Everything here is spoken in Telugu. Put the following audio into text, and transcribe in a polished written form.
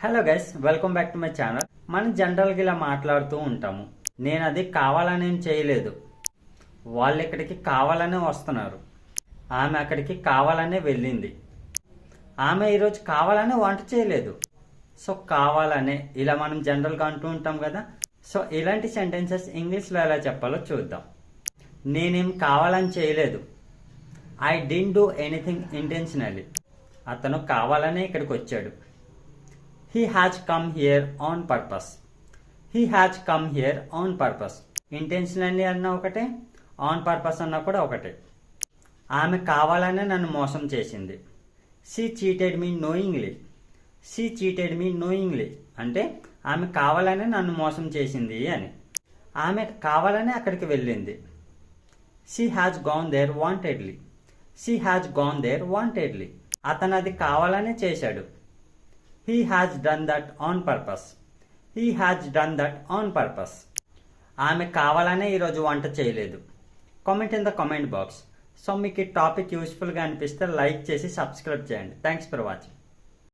Hello guys, welcome back to my channel. మనం జనరల్గా ఇలా మాట్లాడుతూ ఉంటాము. నేను అది కావాలని చేయలేదు, వాళ్ళు ఇక్కడికి కావాలనే వస్తున్నారు, ఆమె అక్కడికి కావాలనే వెళ్ళింది, ఆమె ఈరోజు కావాలనే వంట చేయలేదు. సో కావాలనే ఇలా మనం జనరల్గా అంటూ ఉంటాం కదా. సో ఇలాంటి సెంటెన్సెస్ ఇంగ్లీష్లో ఎలా చెప్పాలో చూద్దాం. నేనేం కావాలని చేయలేదు, I didn't do anything intentionally. అతను కావాలనే ఇక్కడికి వచ్చాడు. He has come here on purpose. He has come here on purpose. Intentionally అన్నా ఒకటే, ఆన్ పర్పస్ అన్నా కూడా ఒకటే. ఆమె కావాలనే నన్ను మోసం చేసింది. She cheated me knowingly. She cheated me knowingly అంటే ఆమె కావాలనే నన్ను మోసం చేసింది అని. ఆమె కావాలనే అక్కడికి వెళ్ళింది. She has gone there wantedly. She has gone there wantedly. అతను అది కావాలనే చేశాడు. He has done that on purpose. He has done that on purpose. ఆమె కావాలనే ఈరోజు వంట చేయలేదు. Comment in the comment box. So మీకు ఈ టాపిక్ యూస్ఫుల్గా అనిపిస్తే లైక్ చేసి సబ్స్క్రైబ్ చేయండి. Thanks for watching.